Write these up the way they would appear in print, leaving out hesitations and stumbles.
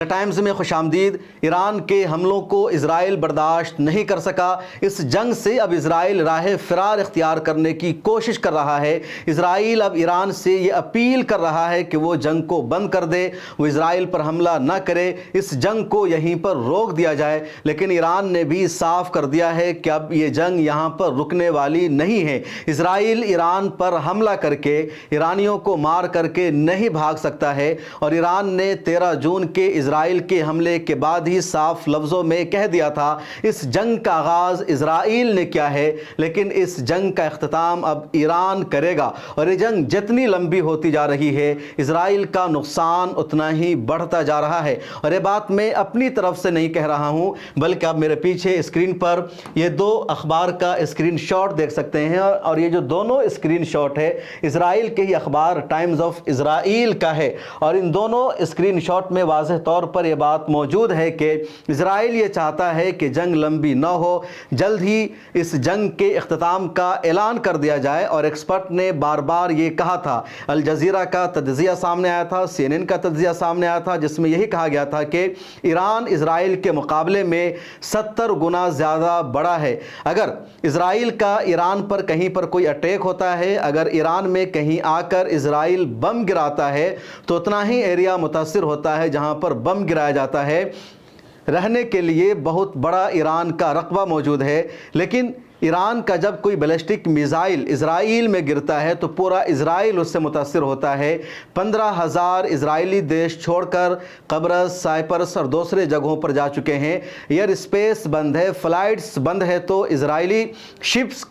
Times میں خوش آمدید۔ ایران کے حملوں کو اسرائیل برداشت نہیں کر سکا۔ اس جنگ سے اب اسرائیل راہ فرار اختیار کرنے کی کوشش کر رہا ہے۔ اسرائیل اب ایران سے یہ اپیل کر رہا ہے کہ وہ جنگ کو بند کر دے، وہ اسرائیل پر حملہ نہ کرے، اس جنگ کو یہیں پر روک دیا جائے۔ لیکن ایران نے بھی صاف کر دیا ہے کہ اب یہ جنگ یہاں پر رکنے والی نہیں ہے۔ اسرائیل ایران پر حملہ کر کے ایرانیوں کو مار کر کے نہیں بھاگ سکتا ہے، اور ایران نے 13 جون کے اسرائیل کے حملے کے بعد ہی صاف لفظوں میں کہہ دیا تھا اس جنگ کا آغاز اسرائیل نے کیا ہے، لیکن اس جنگ کا اختتام اب ایران کرے گا۔ اور یہ جنگ جتنی لمبی ہوتی جا رہی ہے، اسرائیل کا نقصان اتنا ہی بڑھتا جا رہا ہے۔ اور یہ بات میں اپنی طرف سے نہیں کہہ رہا ہوں، بلکہ اب میرے پیچھے اسکرین پر یہ 2 اخبار کا اسکرین شاٹ دیکھ سکتے ہیں، اور یہ جو دونوں اسکرین شاٹ ہے اسرائیل کے ہی اخبار ٹائمز آف اسرائیل کا ہے۔ اور ان دونوں اسکرین شاٹ میں واضح طور پر یہ بات موجود ہے کہ اسرائیل یہ چاہتا ہے کہ جنگ لمبی نہ ہو، جلد ہی اس جنگ کے اختتام کا اعلان کر دیا جائے۔ اور ایکسپرٹ نے بار بار یہ کہا تھا، الجزیرہ کا تجزیہ سامنے آیا تھا، CNN کا تجزیہ سامنے آیا تھا، جس میں یہی کہا گیا تھا کہ ایران اسرائیل کے مقابلے میں 70 گنا زیادہ بڑا ہے۔ اگر اسرائیل کا ایران پر کہیں پر کوئی اٹیک ہوتا ہے، اگر ایران میں کہیں آ کر اسرائیل بم گراتا ہے، تو اتنا ہی ایریا متاثر ہوتا ہے جہاں پر بم گرایا جاتا ہے۔ رہنے کے لیے بہت بڑا ایران کا رقبہ موجود ہے، لیکن ایران کا جب کوئی بیلسٹک میزائل اسرائیل میں گرتا ہے تو پورا اسرائیل اس سے متاثر ہوتا ہے۔ 15,000 اسرائیلی دیش چھوڑ کر قبرص، سائپرس اور دوسرے جگہوں پر جا چکے ہیں۔ ایئر اسپیس بند ہے، فلائٹس بند ہے، تو اسرائیلی شپس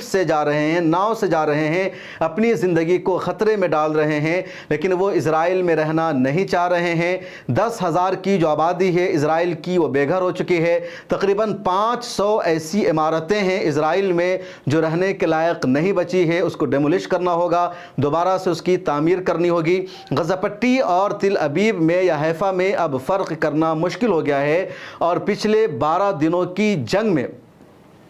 سے جا رہے ہیں، ناؤ سے جا رہے ہیں، اپنی زندگی کو خطرے میں ڈال رہے ہیں، لیکن وہ اسرائیل میں رہنا نہیں چاہ رہے ہیں۔ 10,000 کی جو آبادی ہے اسرائیل کی، وہ بے گھر ہو چکی ہے۔ تقریباً 500 ایسی عمارتیں ہیں اسرائیل میں جو رہنے کے لائق نہیں بچی ہے، اس کو ڈیمولش کرنا ہوگا، دوبارہ سے اس کی تعمیر کرنی ہوگی۔ غزہ پٹی اور تل ابیب میں یا حیفا میں اب فرق کرنا مشکل ہو گیا ہے، اور پچھلے 12 دنوں کی جنگ میں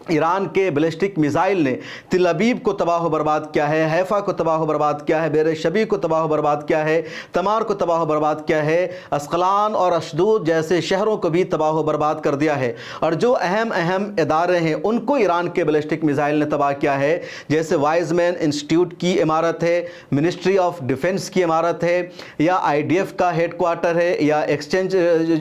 ایران کے بیلسٹک میزائل نے تل ابیب کو تباہ و برباد کیا ہے، حیفا کو تباہ و برباد کیا ہے، بیر شبی کو تباہ و برباد کیا ہے، تمار کو تباہ و برباد کیا ہے، اسقلان اور اشدود جیسے شہروں کو بھی تباہ و برباد کر دیا ہے۔ اور جو اہم ادارے ہیں ان کو ایران کے بیلسٹک میزائل نے تباہ کیا ہے، جیسے وائز مین انسٹیٹیوٹ کی عمارت ہے، منسٹری آف ڈیفنس کی عمارت ہے، یا IDF کا ہیڈ کوارٹر ہے، یا ایکسچینج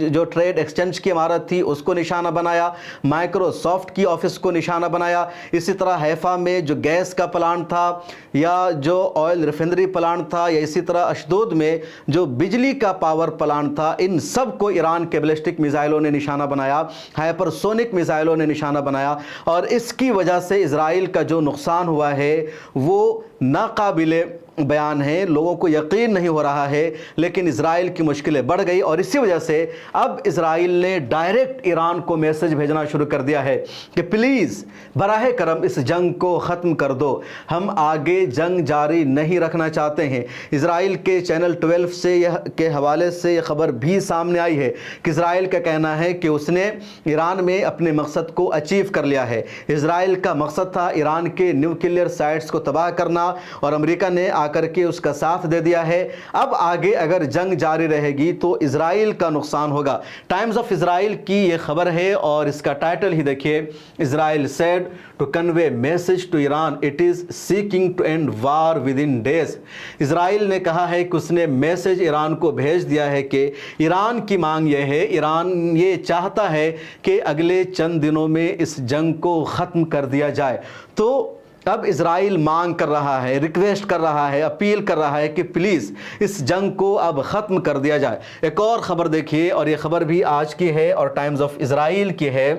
جو ٹریڈ ایکسچینج کی عمارت تھی اس کو نشانہ بنایا، مائکروسافٹ کی آفس کو نشانہ بنایا۔ اسی طرح حیفا میں جو گیس کا پلانٹ تھا، یا جو آئل ریفائنری پلانٹ تھا، یا اسی طرح اشدود میں جو بجلی کا پاور پلانٹ تھا، ان سب کو ایران کے بیلسٹک میزائلوں نے نشانہ بنایا، ہائپر سونک میزائلوں نے نشانہ بنایا۔ اور اس کی وجہ سے اسرائیل کا جو نقصان ہوا ہے وہ ناقابل بیان ہے، لوگوں کو یقین نہیں ہو رہا ہے، لیکن اسرائیل کی مشکلیں بڑھ گئی۔ اور اسی وجہ سے اب اسرائیل نے ڈائریکٹ ایران کو میسج بھیجنا شروع کر دیا ہے کہ پلیز براہ کرم اس جنگ کو ختم کر دو، ہم آگے جنگ جاری نہیں رکھنا چاہتے ہیں۔ اسرائیل کے چینل 12 سے کے حوالے سے یہ خبر بھی سامنے آئی ہے کہ اسرائیل کا کہنا ہے کہ اس نے ایران میں اپنے مقصد کو اچیو کر لیا ہے۔ اسرائیل کا مقصد تھا ایران کے نیوکلیئر سائٹس کو تباہ کرنا، اور امریکہ نے کر کے اس کا ساتھ دے دیا ہے۔ اب آگے اگر جنگ جاری رہے گی تو اسرائیل کا نقصان ہوگا۔ ٹائمز آف اسرائیل کی یہ خبر ہے، اور اس کا ٹائٹل ہی دیکھیے، اسرائیل said to convey message to Iran it is seeking to end war within days۔ اسرائیل نے کہا ہے کہ اس نے میسج ایران کو بھیج دیا ہے کہ ایران کی مانگ یہ ہے، ایران یہ چاہتا ہے کہ اگلے چند دنوں میں اس جنگ کو ختم کر دیا جائے۔ تو اب اسرائیل مانگ کر رہا ہے، ریکویسٹ کر رہا ہے، اپیل کر رہا ہے کہ پلیز اس جنگ کو اب ختم کر دیا جائے۔ ایک اور خبر دیکھیے، اور یہ خبر بھی آج کی ہے اور ٹائمز آف اسرائیل کی ہے،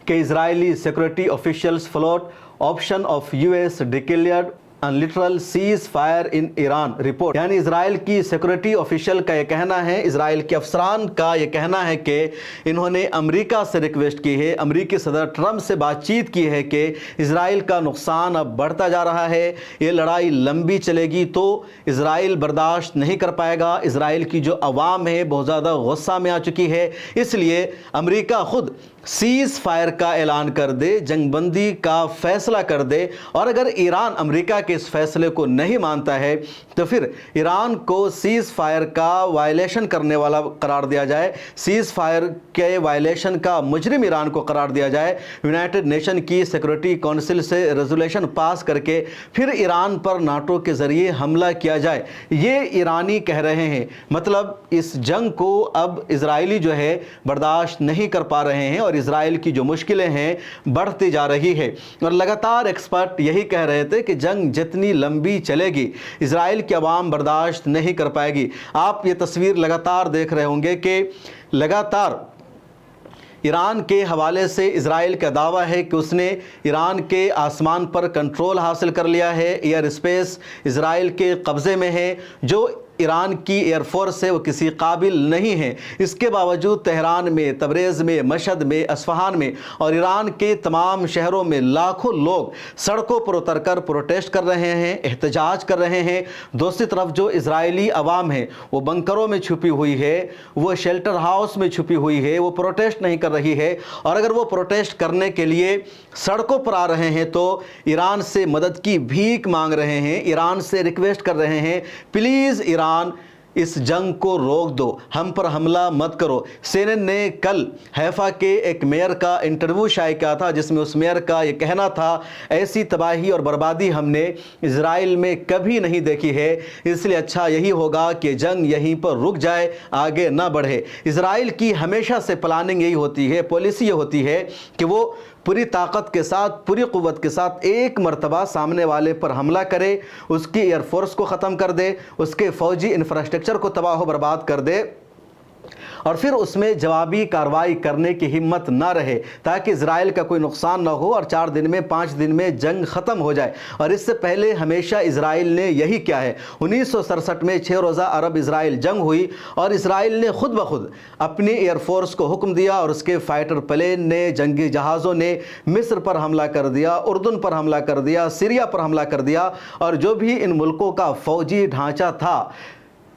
کہ Israeli security officials float option of US declared lateral ceasefire in Iran report. یعنی اسرائیل کی سیکورٹی آفیشل کا یہ کہنا ہے، اسرائیل کے افسران کا یہ کہنا ہے کہ انہوں نے امریکہ سے ریکویسٹ کی ہے، امریکی صدر ٹرمپ سے بات چیت کی ہے کہ اسرائیل کا نقصان اب بڑھتا جا رہا ہے، یہ لڑائی لمبی چلے گی تو اسرائیل برداشت نہیں کر پائے گا، اسرائیل کی جو عوام ہے بہت زیادہ غصہ میں آ چکی ہے، اس لیے امریکہ خود سیز فائر کا اعلان کر دے، جنگ بندی کا فیصلہ کر دے، اور اگر ایران امریکہ کے के इस फैसले को नहीं मानता है तो फिर ईरान को सीज़ फायर का वायलेशन करने वाला करार दिया जाए, सीज़ फायर के वायलेशन का मुजरिम ईरान को करार दिया जाए, यूनाइटेड नेशन की सिक्योरिटी काउंसिल से रेजोल्यूशन पास करके फिर ईरान पर नाटो के ज़रिए हमला किया जाए। ये ईरानी कह रहे हैं। मतलब इस जंग को अब इजरायली जो है बर्दाश्त नहीं कर पा रहे हैं और इजराइल की जो मुश्किलें हैं बढ़ती जा रही है। और लगातार एक्सपर्ट यही कह रहे थे कि जंग जितनी लंबी चलेगी इजराइल की आवाम बर्दाश्त नहीं कर पाएगी। आप ये तस्वीर लगातार देख रहे होंगे कि लगातार ईरान के हवाले से इजराइल का दावा है कि उसने ईरान के आसमान पर कंट्रोल हासिल कर लिया है, एयर स्पेस इजराइल के कब्ज़े में है। जो ईरान की एयरफोर्स है वो किसी काबिल नहीं है। इसके बावजूद तेहरान में, तबरेज़ में, मशहद में, अस्फहान में और ईरान के तमाम शहरों में लाखों लोग सड़कों पर उतरकर प्रोटेस्ट कर रहे हैं, एहतजाज कर रहे हैं। दूसरी तरफ जो इजरायली अवाम है वो बंकरों में छुपी हुई है, वो शेल्टर हाउस में छुपी हुई है, वो प्रोटेस्ट नहीं कर रही है। और अगर वो प्रोटेस्ट करने के लिए सड़कों पर आ रहे हैं तो ईरान से मदद की भीख मांग रहे हैं, ईरान से रिक्वेस्ट कर रहे हैं, प्लीज़ ईरान इस जंग को रोक दो, हम पर हमला मत करो। CNN ने कल हैफा के एक मेयर का इंटरव्यू शाये किया था जिसमें उस मेयर का ये कहना था, ऐसी तबाही और बर्बादी हमने इजराइल में कभी नहीं देखी है, इसलिए अच्छा यही होगा कि जंग यहीं पर रुक जाए, आगे ना बढ़े। इजराइल की हमेशा से प्लानिंग यही होती है, पॉलिसी ये होती है कि वो पूरी ताकत के साथ, पूरी क़ुव्वत के साथ एक मरतबा सामने वाले पर हमला करे, उसकी एयरफोर्स को ख़त्म कर दे, उसके फ़ौजी इंफ्रास्ट्रक्चर को तबाह बर्बाद कर दे और फिर उसमें जवाबी कार्रवाई करने की हिम्मत ना रहे ताकि इजराइल का कोई नुकसान ना हो और 4 दिन में 5 दिन में जंग ख़त्म हो जाए। और इससे पहले हमेशा इजराइल ने यही किया है। 1967 में 6 रोज़ा अरब इजराइल जंग हुई और इजराइल ने खुद ब खुद अपनी एयरफोर्स को हुक्म दिया और उसके फाइटर प्लेन ने, जंगी जहाज़ों ने मिस्र पर हमला कर दिया, उर्दून पर हमला कर दिया, सीरिया पर हमला कर दिया। और जो भी इन मुल्कों का फ़ौजी ढांचा था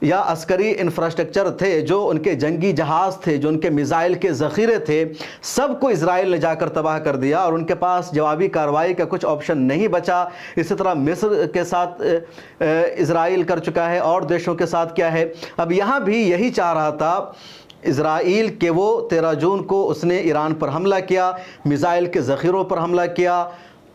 या अस्करी इंफ्रास्ट्रक्चर थे, जो उनके जंगी जहाज़ थे, जो उनके मिज़ाइल के ज़ख़ीरे थे, सबको इजराइल ने जाकर तबाह कर दिया और उनके पास जवाबी कार्रवाई का कुछ ऑप्शन नहीं बचा। इसी तरह मिस्र के साथ इजराइल कर चुका है और देशों के साथ क्या है। अब यहाँ भी यही चाह रहा था इजराइल के वो 13 जून को उसने ईरान पर हमला किया, मिज़ाइल के ज़ख़ीरों पर हमला किया,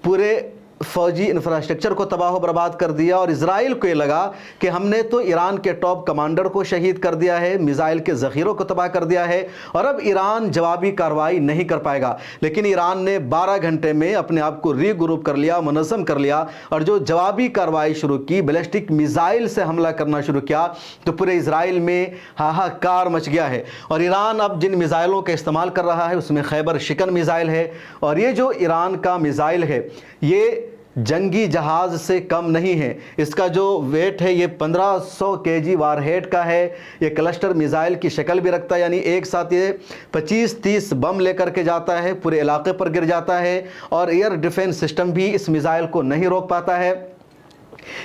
पूरे फ़ौजी इंफ्रास्ट्रक्चर को तबाह बर्बाद कर दिया। और इजराइल को ये लगा कि हमने तो ईरान के टॉप कमांडर को शहीद कर दिया है, मिज़ाइल के ज़ख़ीरों को तबाह कर दिया है और अब ईरान जवाबी कार्रवाई नहीं कर पाएगा। लेकिन ईरान ने 12 घंटे में अपने आप को रीग्रुप कर लिया, मुनज़्ज़म कर लिया और जो जवाबी कार्रवाई शुरू की, बैलिस्टिक मिज़ाइल से हमला करना शुरू किया तो पूरे इजराइल में हाहाकार मच गया है। और ईरान अब जिन मिज़ाइलों का इस्तेमाल कर रहा है उसमें खैबर शिकन मिज़ाइल है और ये जो ईरान का मिज़ाइल है ये जंगी जहाज़ से कम नहीं है। इसका जो वेट है ये 1500 kg वारहेड का है। ये क्लस्टर मिज़ाइल की शक्ल भी रखता है, यानी एक साथ ये 25-30 बम लेकर के जाता है, पूरे इलाके पर गिर जाता है और एयर डिफेंस सिस्टम भी इस मिज़ाइल को नहीं रोक पाता है।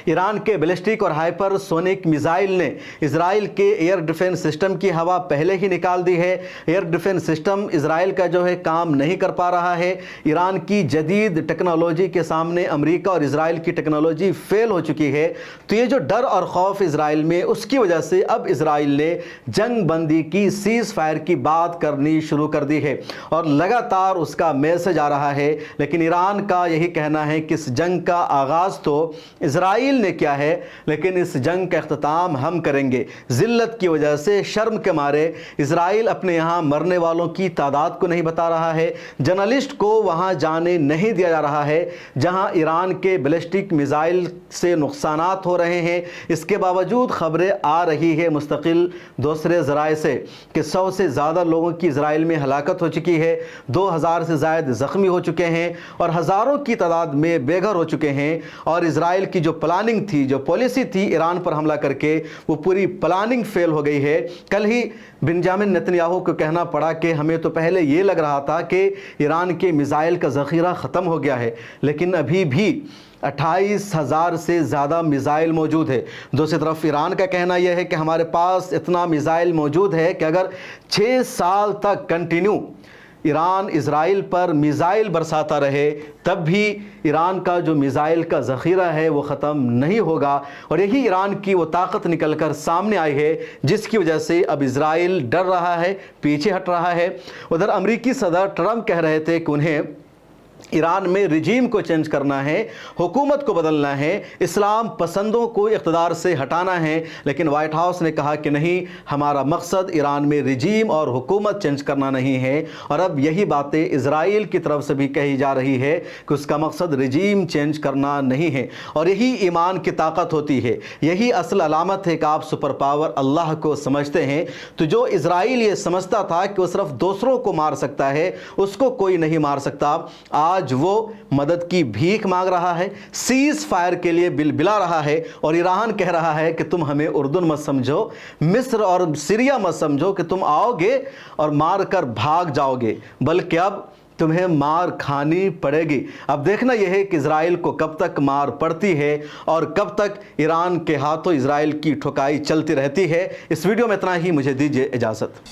ईरान के बैलिस्टिक और हाइपरसोनिक मिज़ाइल ने इजराइल के एयर डिफेंस सिस्टम की हवा पहले ही निकाल दी है। एयर डिफेंस सिस्टम इजराइल का जो है काम नहीं कर पा रहा है। ईरान की जदीद टेक्नोलॉजी के सामने अमेरिका और इजराइल की टेक्नोलॉजी फेल हो चुकी है। तो ये जो डर और खौफ इजराइल में, उसकी वजह से अब इजराइल ने जंग बंदी की, सीज़ फायर की बात करनी शुरू कर दी है और लगातार उसका मैसेज आ रहा है। लेकिन ईरान का यही कहना है कि इस जंग का आगाज़ तो इजराइल ने किया है लेकिन इस जंग का इख्तिताम हम करेंगे। ज़िल्लत की वजह से, शर्म के मारे इजराइल अपने यहाँ मरने वालों की तादाद को नहीं बता रहा है, जर्नलिस्ट को वहाँ जाने नहीं दिया जा रहा है जहाँ ईरान के बैलिस्टिक मिज़ाइल से नुकसानात हो रहे हैं। इसके बावजूद ख़बरें आ रही है मुस्तकिल दूसरे ज़राए से कि 100 से ज़्यादा लोगों की इजराइल में हलाकत हो चुकी है, 2000 से ज़ायद ज़ख्मी हो चुके हैं और हज़ारों की तादाद में बेघर हो चुके हैं। और इजराइल की जो प्लानिंग थी, जो पॉलिसी थी ईरान पर हमला करके, वो पूरी प्लानिंग फेल हो गई है। कल ही बेंजामिन नेतन्याहू को कहना पड़ा कि हमें तो पहले ये लग रहा था कि ईरान के मिज़ाइल का ज़ख़ीरा ख़त्म हो गया है, लेकिन अभी भी 28,000 से ज़्यादा मिज़ाइल मौजूद है। दूसरी तरफ ईरान का कहना यह है कि हमारे पास इतना मिज़ाइल मौजूद है कि अगर 6 साल तक कंटिन्यू ईरान इजराइल पर मिसाइल बरसाता रहे तब भी ईरान का जो मिसाइल का ज़ख़ीरा है वो ख़त्म नहीं होगा। और यही ईरान की वो ताकत निकल कर सामने आई है जिसकी वजह से अब इजराइल डर रहा है, पीछे हट रहा है। उधर अमरीकी सदर ट्रंप कह रहे थे कि उन्हें ईरान में रिजीम को चेंज करना है, हुकूमत को बदलना है, इस्लाम पसंदों को इक़्तिदार से हटाना है, लेकिन वाइट हाउस ने कहा कि नहीं, हमारा मकसद ईरान में रिजीम और हुकूमत चेंज करना नहीं है। और अब यही बातें इजराइल की तरफ से भी कही जा रही है कि उसका मकसद रिजीम चेंज करना नहीं है। और यही ईमान की ताकत होती है, यही असल अलामत है कि आप सुपर पावर अल्लाह को समझते हैं। तो जो इजराइल ये समझता था कि वो सिर्फ दूसरों को मार सकता है, उसको कोई नहीं मार सकता, आज वो मदद की भीख मांग रहा है, सीज फायर के लिए बिलबिला रहा है। और ईरान कह रहा है कि तुम हमें उर्दून मत समझो, मिस्र और सीरिया मत समझो कि तुम आओगे और मार कर भाग जाओगे, बल्कि अब तुम्हें मार खानी पड़ेगी। अब देखना यह है कि इजराइल को कब तक मार पड़ती है और कब तक ईरान के हाथों इजराइल की ठुकाई चलती रहती है। इस वीडियो में इतना ही, मुझे दीजिए इजाज़त।